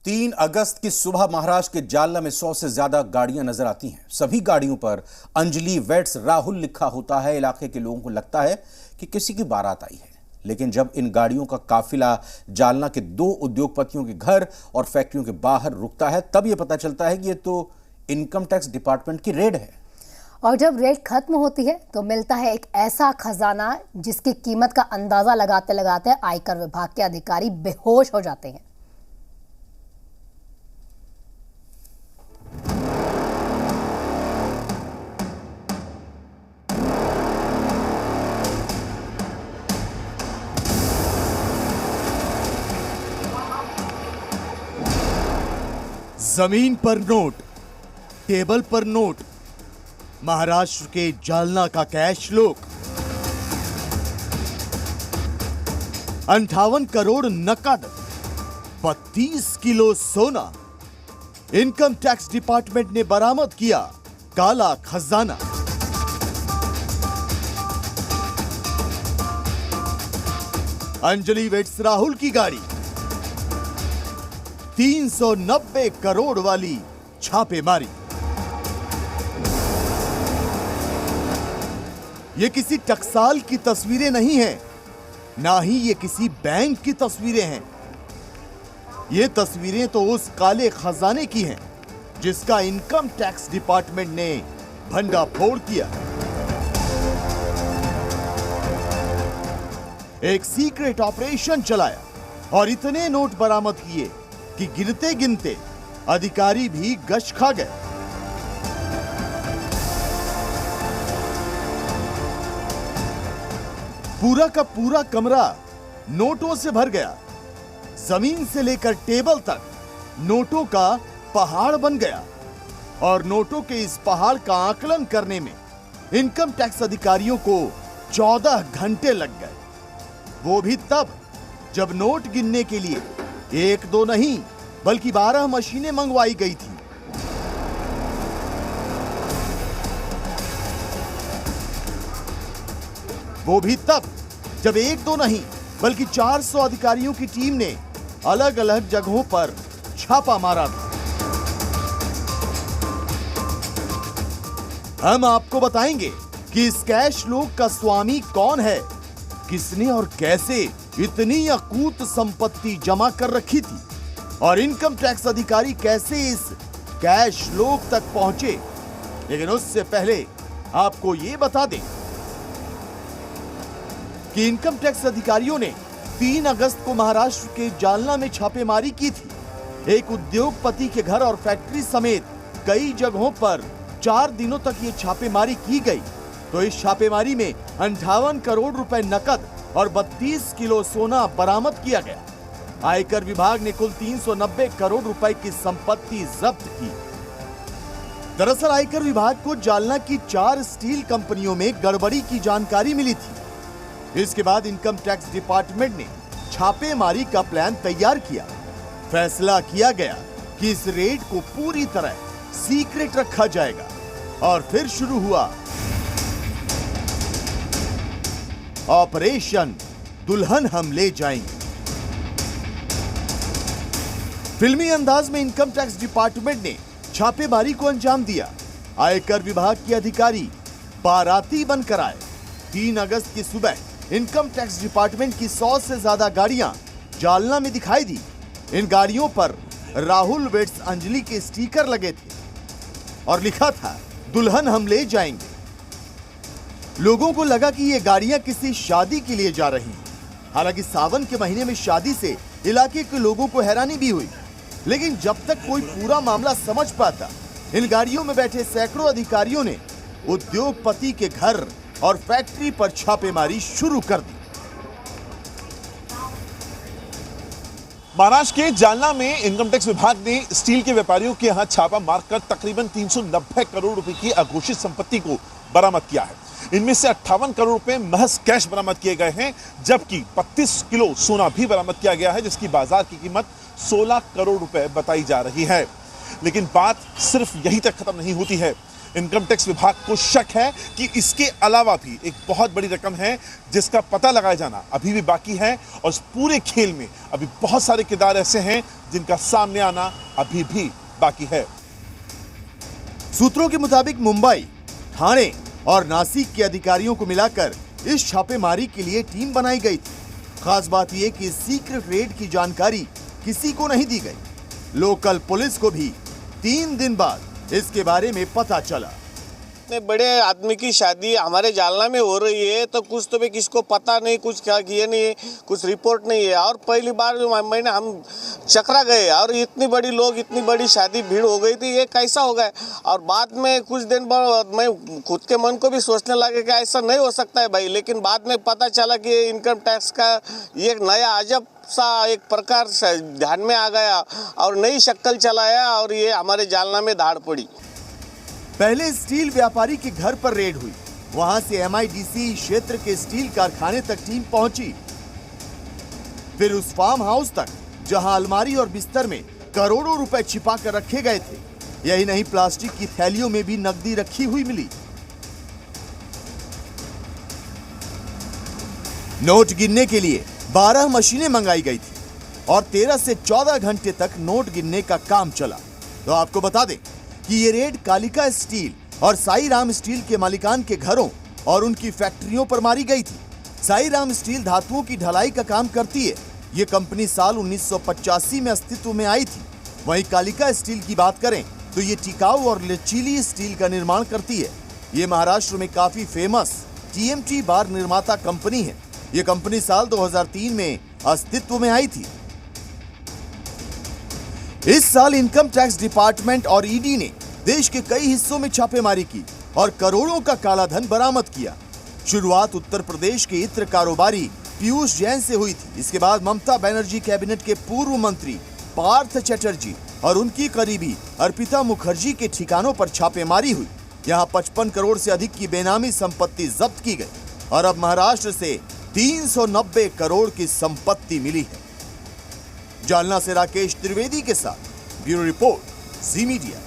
3 अगस्त की सुबह महाराष्ट्र के जालना में 100 से ज्यादा गाड़ियां नजर आती हैं। सभी गाड़ियों पर अंजलि वेट्स राहुल लिखा होता है। इलाके के लोगों को लगता है कि किसी की बारात आई है, लेकिन जब इन गाड़ियों का काफिला जालना के 2 उद्योगपतियों के घर और फैक्ट्रियों के बाहर रुकता है, तब यह पता चलता है कि यह तो इनकम टैक्स डिपार्टमेंट की रेड है। और जब रेड खत्म होती है तो मिलता है एक ऐसा खजाना जिसकी कीमत का अंदाजा लगाते लगाते आयकर विभाग के अधिकारी बेहोश हो जाते हैं। जमीन पर नोट, टेबल पर नोट, महाराष्ट्र के जालना का कैश लुक, 58 करोड़ नकद, 32 किलो सोना। इनकम टैक्स डिपार्टमेंट ने बरामद किया काला खजाना। अंजलि वेट्स राहुल की गाड़ी 390 करोड़ वाली छापेमारी। ये किसी टकसाल की तस्वीरें नहीं हैं, ना ही ये किसी बैंक की तस्वीरें हैं। ये तस्वीरें तो उस काले खजाने की हैं जिसका इनकम टैक्स डिपार्टमेंट ने भंडाफोड़ किया। एक सीक्रेट ऑपरेशन चलाया और इतने नोट बरामद किए कि गिनते गिनते अधिकारी भी गश खा गए। पूरा का पूरा कमरा नोटों से भर गया। जमीन से लेकर टेबल तक नोटों का पहाड़ बन गया और नोटों के इस पहाड़ का आकलन करने में इनकम टैक्स अधिकारियों को 14 घंटे लग गए। वो भी तब जब नोट गिनने के लिए 1-2 नहीं बल्कि 12 मशीनें मंगवाई गई थी। वो भी तब जब 1-2 नहीं बल्कि 400 अधिकारियों की टीम ने अलग अलग जगहों पर छापा मारा था। हम आपको बताएंगे कि इस कैश लुक का स्वामी कौन है, किसने और कैसे इतनी अकूत संपत्ति जमा कर रखी थी और इनकम टैक्स अधिकारी कैसे इस कैश लुक तक पहुंचे। लेकिन उससे पहले आपको यह बता दें कि इनकम टैक्स अधिकारियों ने 3 अगस्त को महाराष्ट्र के जालना में छापेमारी की थी। एक उद्योगपति के घर और फैक्ट्री समेत कई जगहों पर 4 दिनों तक ये छापेमारी की गई। तो इस छापेमारी में 58 करोड़ रुपए नकद और 32 किलो सोना बरामद किया गया। आयकर विभाग ने कुल 390 करोड़ रुपए की संपत्ति जब्त की। दरअसल आयकर विभाग को जालना की 4 स्टील कंपनियों में गड़बड़ी की जानकारी मिली थी। इसके बाद इनकम टैक्स डिपार्टमेंट ने छापेमारी का प्लान तैयार किया। फैसला किया गया कि इस रेड को पूरी तरह सीक्रेट रखा जाएगा और फिर शुरू हुआ ऑपरेशन दुल्हन हम ले जाएंगे। फिल्मी अंदाज में इनकम टैक्स डिपार्टमेंट ने छापेमारी को अंजाम दिया। आयकर विभाग के अधिकारी बाराती बनकर आए। 3 अगस्त की सुबह इनकम टैक्स डिपार्टमेंट की 100 से ज्यादा गाड़ियां जालना में दिखाई दी। इन गाड़ियों पर राहुल वेट्स अंजलि के स्टिकर लगे थे और लिखा था दुल्हन हम ले जाएंगे। लोगों को लगा कि ये गाड़ियां किसी शादी के लिए जा रही हैं। हालांकि सावन के महीने में शादी से इलाके के लोगों को हैरानी भी हुई, लेकिन जब तक कोई पूरा मामला समझ पाता, इन गाड़ियों में बैठे सैकड़ों अधिकारियों ने उद्योगपति के घर और फैक्ट्री पर छापेमारी शुरू कर दी। महाराष्ट्र के जालना में इनकम टैक्स विभाग ने स्टील के व्यापारियों के यहां छापा मारकर तकरीबन 390 करोड़ रुपए की अघोषित संपत्ति को बरामद किया है। इनमें से 58 करोड़ रुपए महज कैश बरामद किए गए हैं, जबकि 32 किलो सोना भी बरामद किया गया है, जिसकी बाजार की कीमत 16 करोड़ रुपए बताई जा रही है। लेकिन बात सिर्फ यहीं तक खत्म नहीं होती है। इनकम टैक्स विभाग को शक है कि इसके अलावा भी एक बहुत बड़ी रकम है जिसका पता लगाया जाना अभी भी बाकी है और इस पूरे खेल में अभी बहुत सारे किरदार ऐसे हैं जिनका सामने आना अभी भी बाकी है। सूत्रों के मुताबिक मुंबई, ठाणे और नासिक के अधिकारियों को मिलाकर इस छापेमारी के लिए टीम बनाई गई थी। खास बात यह कि सीक्रेट रेड की जानकारी किसी को नहीं दी गई। लोकल पुलिस को भी 3 दिन बाद इसके बारे में पता चला। इतने बड़े आदमी की शादी हमारे जालना में हो रही है तो कुछ तो भी किसको पता नहीं, कुछ क्या किए नहीं, कुछ रिपोर्ट नहीं है। और पहली बार मैंने हम चकरा गए और इतनी बड़ी शादी भीड़ हो गई थी, ये कैसा हो गया। और बाद में कुछ दिन बाद मैं खुद के मन को भी सोचने लगा कि ऐसा नहीं हो सकता है भाई। लेकिन बाद में पता चला कि इनकम टैक्स का ये एक नया अजब सा एक प्रकार से ध्यान में आ गया और नई शक्ल चलाया और ये हमारे जालना में धाड़ पड़ी। पहले स्टील व्यापारी के घर पर रेड हुई, वहां से MIDC क्षेत्र के स्टील कारखाने तक टीम पहुंची, फिर उस फार्म हाउस तक जहां अलमारी और बिस्तर में करोड़ों रुपए छिपा कर रखे गए थे। यही नहीं, प्लास्टिक की थैलियों में भी नकदी रखी हुई मिली। नोट गिनने के लिए 12 मशीनें मंगाई गई थी और 13 से 14 घंटे तक नोट गिनने का काम चला। तो आपको बता दें कि ये रेड कालिका स्टील और साई राम स्टील के मालिकान के घरों और उनकी फैक्ट्रियों पर मारी गई थी। साई राम स्टील धातुओं की ढलाई का काम करती है। ये कंपनी साल 1985 में अस्तित्व में आई थी। वहीं कालिका स्टील की बात करें तो ये टिकाऊ और लचीली स्टील का निर्माण करती है। ये महाराष्ट्र में काफी फेमस TMT बार निर्माता कंपनी है। ये कंपनी साल 2003 में अस्तित्व में आई थी। इस साल इनकम टैक्स डिपार्टमेंट और ED ने देश के कई हिस्सों में छापेमारी की और करोड़ों का काला धन बरामद किया। शुरुआत उत्तर प्रदेश के इत्र कारोबारी पीयूष जैन से हुई थी। इसके बाद ममता बनर्जी कैबिनेट के पूर्व मंत्री पार्थ चटर्जी और उनकी करीबी अर्पिता मुखर्जी के ठिकानों पर छापेमारी हुई। यहां 55 करोड़ से अधिक की बेनामी संपत्ति जब्त की गई और अब महाराष्ट्र से 390 करोड़ की संपत्ति मिली है। जालना से राकेश त्रिवेदी के साथ ब्यूरो रिपोर्ट, जी मीडिया।